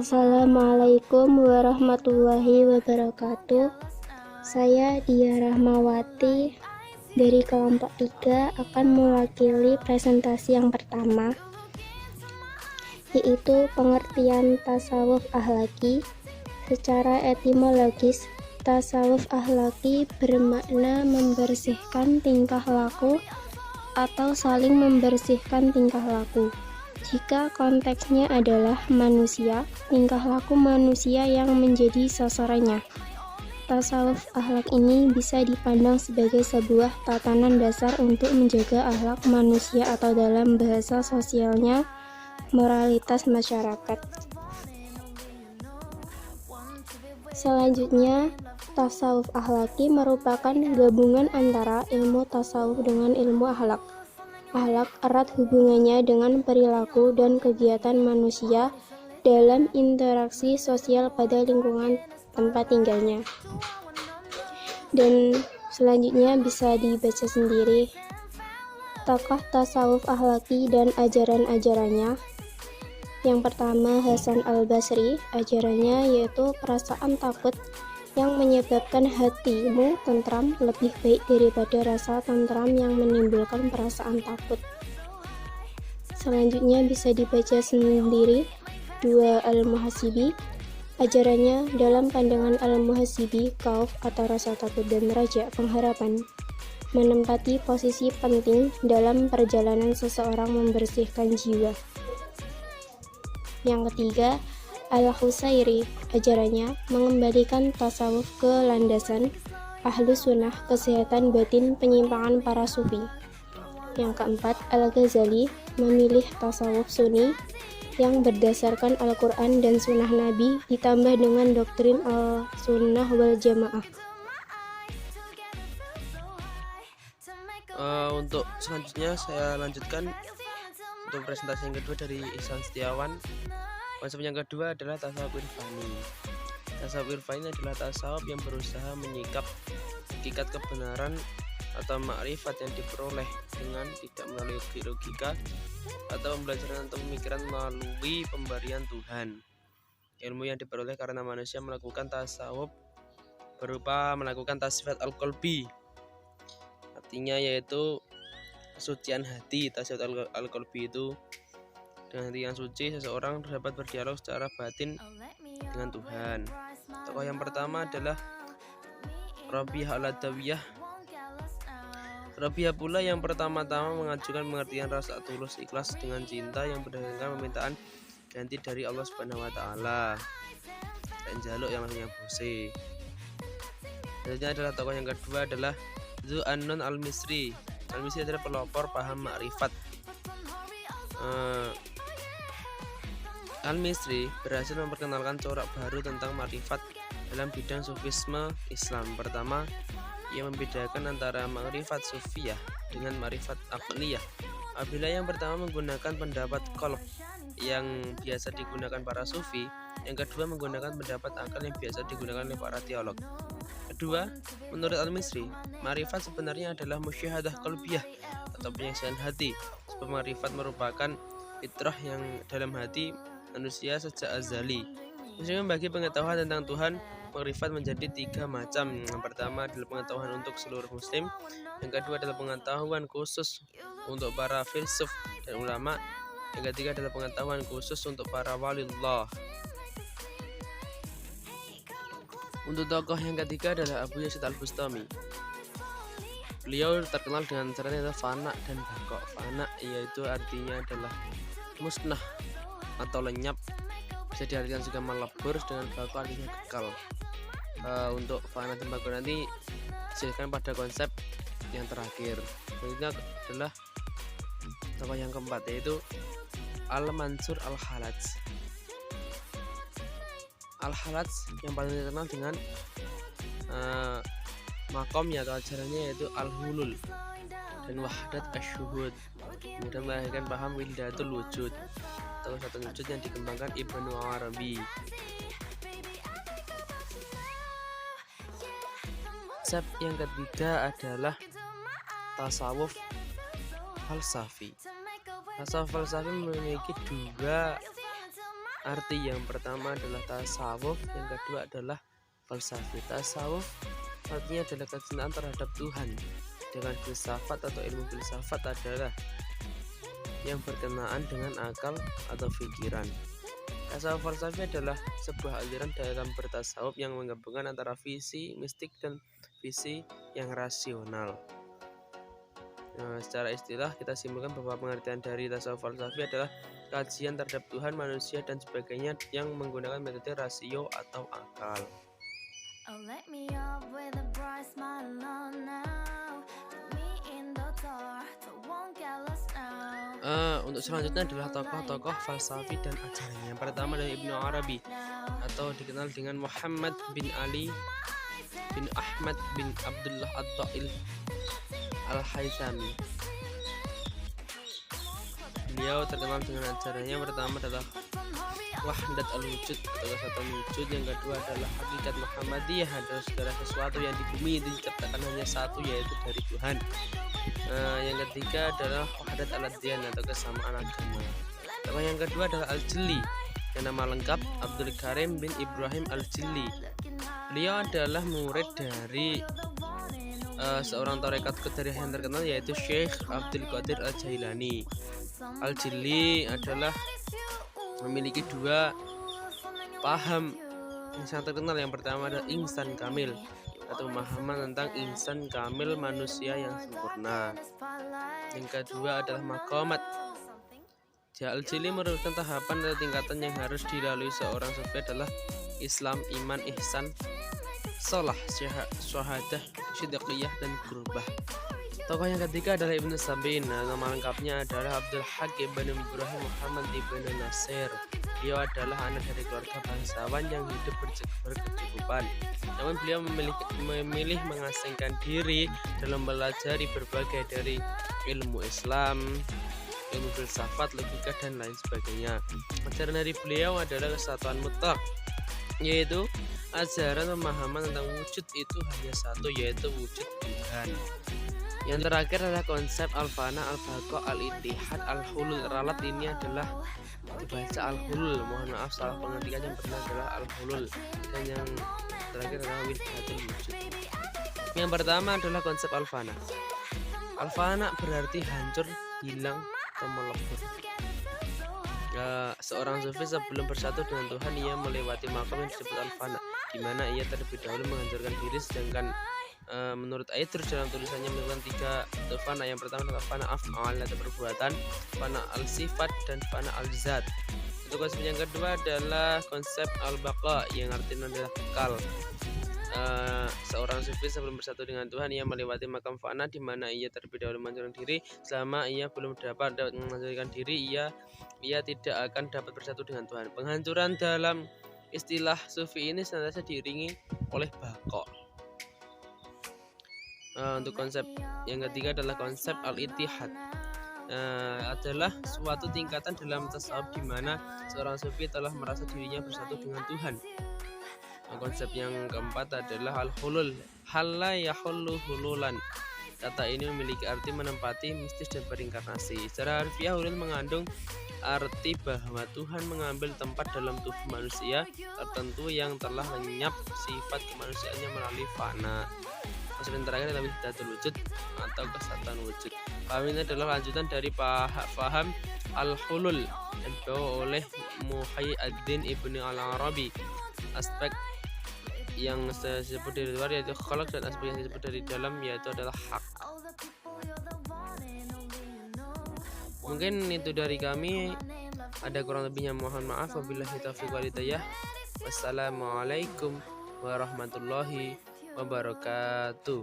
Assalamualaikum warahmatullahi wabarakatuh. Saya Dia Rahmawati dari kelompok 3 akan mewakili presentasi yang pertama, yaitu pengertian tasawuf akhlaki. Secara etimologis, tasawuf akhlaki bermakna membersihkan tingkah laku atau saling membersihkan tingkah laku. Jika konteksnya adalah manusia, tingkah laku manusia yang menjadi sasarannya. Tasawuf akhlak ini bisa dipandang sebagai sebuah tatanan dasar untuk menjaga akhlak manusia atau dalam bahasa sosialnya, moralitas masyarakat. Selanjutnya, tasawuf akhlaki merupakan gabungan antara ilmu tasawuf dengan ilmu akhlak. Akhlak erat hubungannya dengan perilaku dan kegiatan manusia dalam interaksi sosial pada lingkungan tempat tinggalnya. Dan selanjutnya bisa dibaca sendiri tokoh tasawuf akhlaki dan ajaran-ajarannya. Yang pertama, Hasan Al-Basri. Ajarannya yaitu perasaan takut yang menyebabkan hatimu tentram lebih baik daripada rasa tentram yang menimbulkan perasaan takut. Selanjutnya bisa dibaca sendiri 2. Al-Muhasibi. Ajarannya dalam pandangan Al-Muhasibi, khauf atau rasa takut dan raja pengharapan menempati posisi penting dalam perjalanan seseorang membersihkan jiwa. Yang ketiga, Al-Husairi. Ajarannya mengembalikan tasawuf ke landasan Ahlus Sunnah, kesehatan batin, penyimpangan para sufi. Yang keempat, Al-Ghazali memilih tasawuf sunni yang berdasarkan Al-Quran dan Sunnah Nabi ditambah dengan doktrin Al-Sunnah wal Jamaah. Untuk selanjutnya saya lanjutkan untuk presentasi yang kedua dari Ihsan Setiawan. Konsep yang kedua adalah tasawuf irfani. Tasawuf irfani adalah tasawuf yang berusaha menyikap hakikat kebenaran atau makrifat yang diperoleh dengan tidak melalui logika atau pembelajaran atau pemikiran melalui pemberian Tuhan. Ilmu yang diperoleh karena manusia melakukan tasawuf berupa melakukan tasfiyat al-qalbi. Artinya yaitu kesucian hati. Tasfiyat al-qalbi itu dengan hati yang suci, seseorang dapat berdialog secara batin dengan Tuhan. Tokoh yang pertama adalah Rabi'ah al-Adawiyah. Rabi'ah pula yang pertama-tama mengajukan pengertian rasa tulus ikhlas dengan cinta yang berdasarkan permintaan ganti dari Allah Subhanahu wa taala. Dan jaluk yang namanya bose. Selanjutnya adalah tokoh yang kedua adalah Zu Annun al-Misri. Al-Misri adalah pelopor paham makrifat. Al-Misri berhasil memperkenalkan corak baru tentang makrifat dalam bidang sufisme Islam. Pertama, ia membedakan antara makrifat sufiyah dengan makrifat aqliyah. Apabila yang pertama menggunakan pendapat qalb yang biasa digunakan para sufi, yang kedua menggunakan pendapat akal yang biasa digunakan oleh para teolog. Kedua, menurut Al-Misri, makrifat sebenarnya adalah musyahadah qalbiyah atau penyaksian hati. Sebab makrifat merupakan fitrah yang dalam hati manusia sejak azali. Muslim membagi pengetahuan tentang Tuhan makrifat menjadi 3 macam. Yang pertama adalah pengetahuan untuk seluruh muslim. Yang kedua adalah pengetahuan khusus untuk para filsuf dan ulama. Yang ketiga adalah pengetahuan khusus untuk para waliullah. Untuk tokoh yang ketiga adalah Abu Yazid al-Bustami. Beliau terkenal dengan caranya adalah fana dan bako. Fana yaitu artinya adalah musnah atau lenyap, bisa diartikan juga melebur, dengan bako artinya kekal. Untuk fana dan bako nanti dijelaskan pada konsep yang terakhir. Selanjutnya adalah tokoh yang keempat, yaitu Al-Mansur al-Halaj. Al-Halaj yang paling terkenal dengan makomnya atau ajarannya yaitu Al-Hulul dan Wahdat Asyuhud. Kemudian melahirkan paham Wahdatul Wujud atau satu wujud yang dikembangkan Ibnu Arabi. Konsep yang ketiga adalah tasawuf falsafi. Tasawuf falsafi memiliki 2 Arti yang pertama adalah tasawuf, yang kedua adalah falsafi. Tasawuf artinya adalah kecintaan terhadap Tuhan, dengan filsafat atau ilmu filsafat adalah yang berkenaan dengan akal atau pikiran. Tasawuf falsafi adalah sebuah aliran dalam bertasawuf yang menggabungkan antara visi mistik dan visi yang rasional. Secara istilah kita simpulkan bahwa pengertian dari tasawuf falsafi adalah kajian terhadap Tuhan, manusia, dan sebagainya yang menggunakan metode rasio atau akal. Untuk selanjutnya adalah tokoh-tokoh falsafi dan ajarannya. Yang pertama dari Ibnu Arabi atau dikenal dengan Muhammad bin Ali bin Ahmad bin Abdullah At-Ta'il Al-Haythami. Beliau terkenal dengan ajarannya. Yang pertama adalah Wahdat al-Wujud atau kesatuan wujud. Yang kedua adalah hakikat Muhammadiyah, adalah segala sesuatu yang di bumi itu diciptakan hanya satu, yaitu dari Tuhan. Yang ketiga adalah Wahdat al-Adyan atau kesamaan agama. Yang kedua adalah Al-Jilli, yang nama lengkap Abdul Karim bin Ibrahim Al-Jilli. Beliau adalah murid dari seorang tarekat qadiriyah yang terkenal, yaitu Syekh Abdul Qadir Al-Jailani. Al-Jilli adalah memiliki dua paham yang sangat terkenal. Yang pertama adalah insan kamil atau pemahaman tentang insan kamil, manusia yang sempurna. Yang kedua adalah maqamat. Al-Jilli merupakan tahapan atau tingkatan yang harus dilalui seorang sufi adalah Islam, iman, ihsan, shalah, syahadah, syidqiyah, dan qurbah. Tokoh yang ketiga adalah Ibnu Sabin. Nama lengkapnya adalah Abdul Haq ibn Ibrahim Muhammad ibn Nasir. Beliau adalah anak dari keluarga bangsawan yang hidup berkecukupan. Namun beliau memilih mengasingkan diri dalam mempelajari berbagai dari ilmu Islam, ilmu filsafat, logika, dan lain sebagainya. Ajaran dari beliau adalah kesatuan mutlak, yaitu ajaran pemahaman tentang wujud itu hanya satu, yaitu wujud Tuhan. Yang terakhir adalah konsep al-fana, al-baqa, al-ittihad, al-hulul. Ralat ini adalah dibaca al-hulul, mohon maaf salah pengertian. Yang benar adalah al-hulul, dan yang terakhir adalah wahdatul wujud. Yang pertama adalah konsep al-fana. Al-fana berarti hancur, hilang, atau melebur. Seorang sufi sebelum bersatu dengan Tuhan, ia melewati makam yang disebut al-fana, di mana ia terlebih dahulu menghancurkan diri. Sedangkan menurut Aitrus dalam tulisannya melakukan tiga fana. Yang pertama adalah fana af'al atau perbuatan, fana al-sifat, dan fana al-zat. Untuk konsep yang kedua adalah konsep al-baqa, yang artinya adalah kekal. Seorang sufi sebelum bersatu dengan Tuhan, ia melewati makam fana, di mana ia terlebih dahulu menghancurkan diri. Selama ia belum dapat menghancurkan diri, ia tidak akan dapat bersatu dengan Tuhan. Penghancuran dalam istilah sufi ini senantiasa diiringi oleh baqa. Untuk konsep yang ketiga adalah konsep al-ittihad, adalah suatu tingkatan dalam tasawuf di mana seorang sufi telah merasa dirinya bersatu dengan Tuhan. Konsep yang keempat adalah al-hulul, halla yahullu hululan. Kata ini memiliki arti menempati, mistis, dan berinkarnasi. Secara harfiah, hulul mengandung arti bahwa Tuhan mengambil tempat dalam tubuh manusia tertentu yang telah lenyap sifat kemanusiaannya melalui fana. Konsep yang terakhir adalah wahdatul wujud atau kesatuan wujud. Paham ini adalah lanjutan dari paham al-hulul yang dibawa oleh Muhyiddin Ibnu Al-Arabi. Aspek yang disebut dari luar yaitu khalaq, dan aspek yang disebut dari dalam yaitu adalah hak. Mungkin itu dari kami. Ada kurang lebihnya mohon maaf. Wabillahi taufiq wal hidayah. Wassalamualaikum warahmatullahi wabarakatuh.